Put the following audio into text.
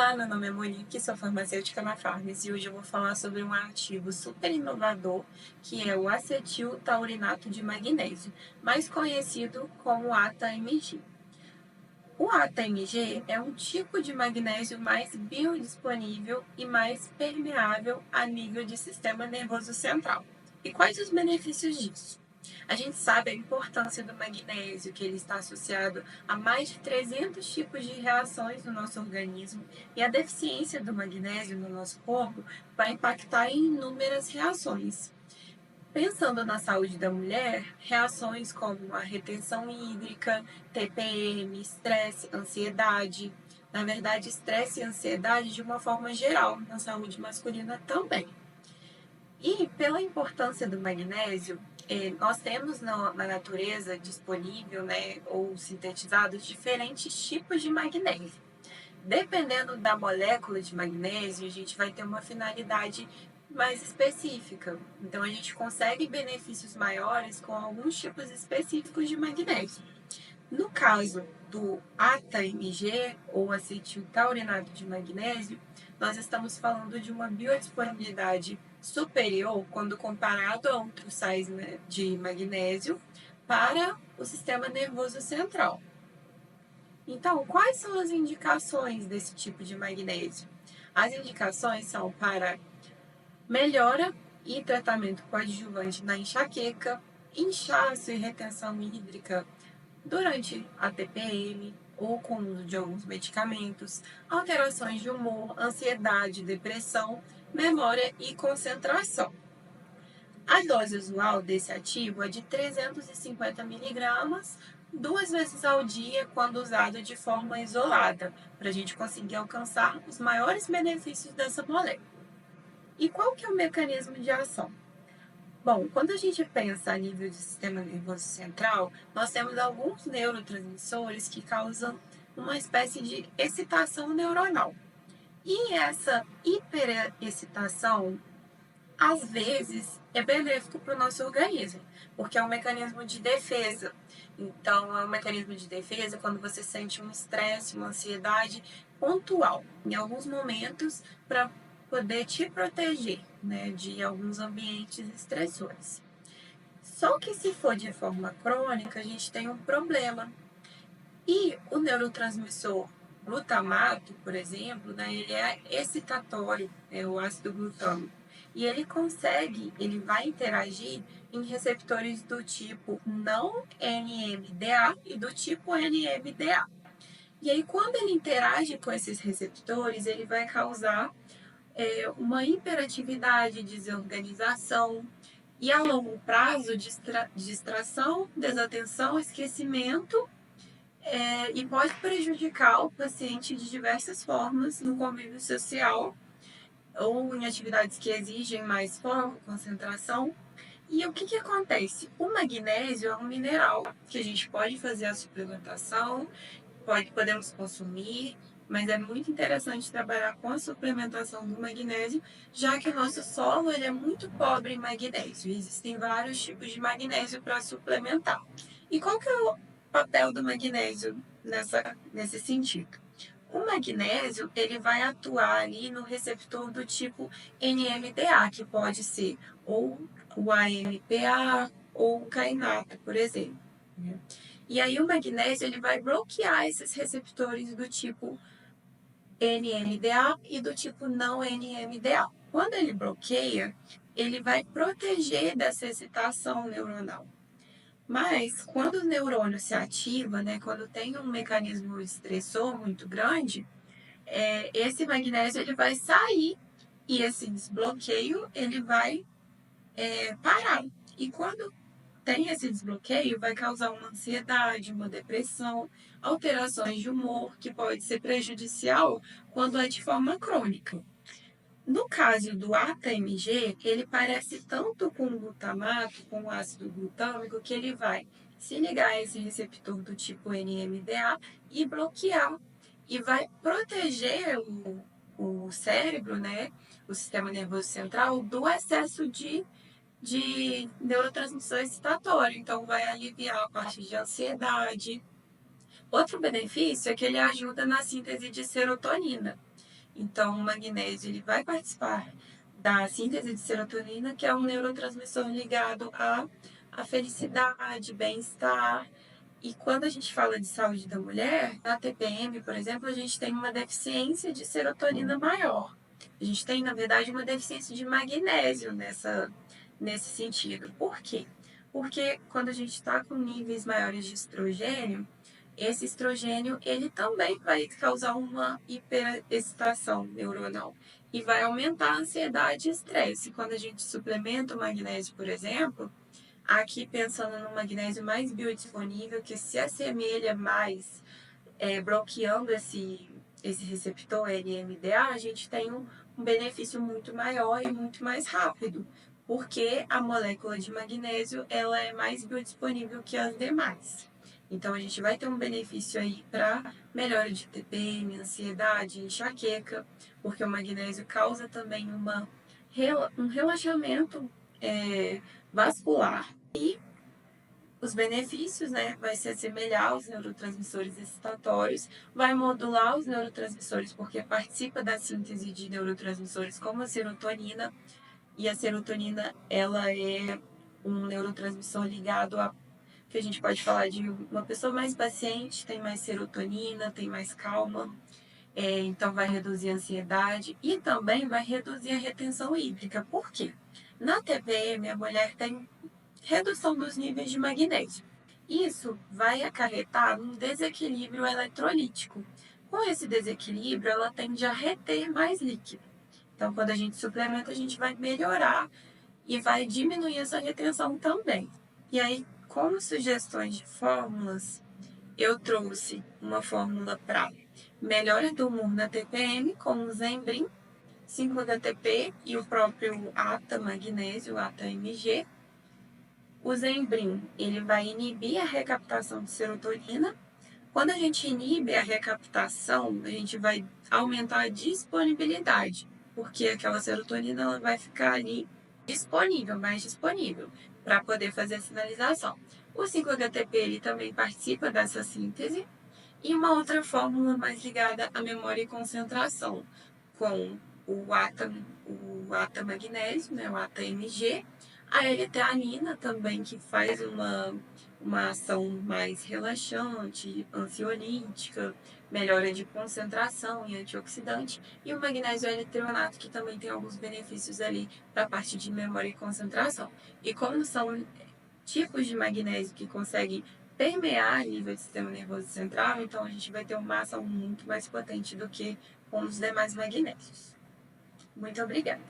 Olá, meu nome é Monique, sou farmacêutica na Farmacy e hoje eu vou falar sobre um ativo super inovador que é o acetiltaurinato de magnésio, mais conhecido como ATA-MG. O ATA-MG é um tipo de magnésio mais biodisponível e mais permeável a nível de sistema nervoso central. E quais os benefícios disso? A gente sabe a importância do magnésio, que ele está associado a mais de 300 tipos de reações no nosso organismo, e a deficiência do magnésio no nosso corpo vai impactar em inúmeras reações. Pensando na saúde da mulher, reações como a retenção hídrica, TPM, estresse, ansiedade, na verdade, estresse e ansiedade de uma forma geral, na saúde masculina também. E pela importância do magnésio, nós temos na natureza disponível, né, ou sintetizados diferentes tipos de magnésio. Dependendo da molécula de magnésio, a gente vai ter uma finalidade mais específica. Então, a gente consegue benefícios maiores com alguns tipos específicos de magnésio. No caso do ATA-MG, ou acetiltaurinato de magnésio, nós estamos falando de uma biodisponibilidade superior quando comparado a outros sais de magnésio para o sistema nervoso central. Então, quais são as indicações desse tipo de magnésio? As indicações são para melhora e tratamento coadjuvante na enxaqueca, inchaço e retenção hídrica durante a TPM ou com o uso de alguns medicamentos, alterações de humor, ansiedade, depressão, memória e concentração. A dose usual desse ativo é de 350 miligramas, 2 vezes ao dia, quando usado de forma isolada, para a gente conseguir alcançar os maiores benefícios dessa molécula. E qual que é o mecanismo de ação? Bom, quando a gente pensa a nível do sistema nervoso central, nós temos alguns neurotransmissores que causam uma espécie de excitação neuronal. E essa hiperexcitação, às vezes, é benéfico para o nosso organismo, porque é um mecanismo de defesa. Então, é um mecanismo de defesa quando você sente um estresse, uma ansiedade pontual, em alguns momentos, para poder te proteger, né, de alguns ambientes estressores. Só que se for de forma crônica, a gente tem um problema. E o neurotransmissor glutamato, por exemplo, né, ele é excitatório, é o ácido glutâmico. E ele vai interagir em receptores do tipo não NMDA e do tipo NMDA. E aí, quando ele interage com esses receptores, ele vai causar uma hiperatividade, desorganização e, a longo prazo, distração, desatenção, esquecimento, e pode prejudicar o paciente de diversas formas no convívio social ou em atividades que exigem mais foco, concentração. E o que acontece? O magnésio é um mineral que a gente pode fazer a suplementação, podemos consumir, mas é muito interessante trabalhar com a suplementação do magnésio, já que o nosso solo ele é muito pobre em magnésio. Existem vários tipos de magnésio para suplementar. E qual que é o papel do magnésio nesse sentido? O magnésio ele vai atuar ali no receptor do tipo NMDA, que pode ser ou o AMPA ou o kainato, por exemplo. E aí o magnésio ele vai bloquear esses receptores do tipo NMDA e do tipo não NMDA. Quando ele bloqueia, ele vai proteger dessa excitação neuronal. Mas quando o neurônio se ativa, né, quando tem um mecanismo estressor muito grande, esse magnésio ele vai sair e esse desbloqueio ele vai parar. E quando tem esse desbloqueio, vai causar uma ansiedade, uma depressão, alterações de humor, que pode ser prejudicial quando é de forma crônica. No caso do ATA-MG, ele parece tanto com o glutamato, com o ácido glutâmico, que ele vai se ligar a esse receptor do tipo NMDA e bloquear. E vai proteger o cérebro, né, o sistema nervoso central, do excesso de neurotransmissor excitatório. Então, vai aliviar a parte de ansiedade. Outro benefício é que ele ajuda na síntese de serotonina. Então, o magnésio ele vai participar da síntese de serotonina, que é um neurotransmissor ligado à felicidade, bem-estar. E quando a gente fala de saúde da mulher, na TPM, por exemplo, a gente tem uma deficiência de serotonina maior. A gente tem, na verdade, uma deficiência de magnésio nesse sentido. Por quê? Porque quando a gente está com níveis maiores de estrogênio, esse estrogênio ele também vai causar uma hiperexcitação neuronal e vai aumentar a ansiedade e estresse. Quando a gente suplementa o magnésio, por exemplo, aqui pensando no magnésio mais biodisponível, que se assemelha mais, bloqueando esse receptor NMDA, a gente tem um benefício muito maior e muito mais rápido, porque a molécula de magnésio ela é mais biodisponível que as demais. Então a gente vai ter um benefício aí para melhora de TPM, ansiedade, enxaqueca, porque o magnésio causa também um relaxamento vascular. E os benefícios, né, vai se assemelhar aos neurotransmissores excitatórios, vai modular os neurotransmissores porque participa da síntese de neurotransmissores como a serotonina, e a serotonina ela é um neurotransmissor ligado a que a gente pode falar de uma pessoa mais paciente, tem mais serotonina, tem mais calma, então vai reduzir a ansiedade e também vai reduzir a retenção hídrica. Por quê? Na TPM, a mulher tem redução dos níveis de magnésio. Isso vai acarretar num desequilíbrio eletrolítico. Com esse desequilíbrio, ela tende a reter mais líquido. Então, quando a gente suplementa, a gente vai melhorar e vai diminuir essa retenção também. E aí, como sugestões de fórmulas, eu trouxe uma fórmula para melhora do humor na TPM com o Zembrin, 5-HTP e o próprio ATA magnésio, ATA-MG. O Zembrin, ele vai inibir a recaptação de serotonina. Quando a gente inibe a recaptação, a gente vai aumentar a disponibilidade, porque aquela serotonina ela vai ficar ali disponível, mais disponível, para poder fazer a sinalização. O 5-HTP ele também participa dessa síntese. E uma outra fórmula mais ligada à memória e concentração, com o ATA magnésio, né, o ATA-MG, a L-teanina também, que faz uma ação mais relaxante, ansiolítica, melhora de concentração e antioxidante, e o magnésio L-treonato, que também tem alguns benefícios ali para a parte de memória e concentração. E como são tipos de magnésio que conseguem permear nível do sistema nervoso central, então a gente vai ter uma ação muito mais potente do que com os demais magnésios. Muito obrigada.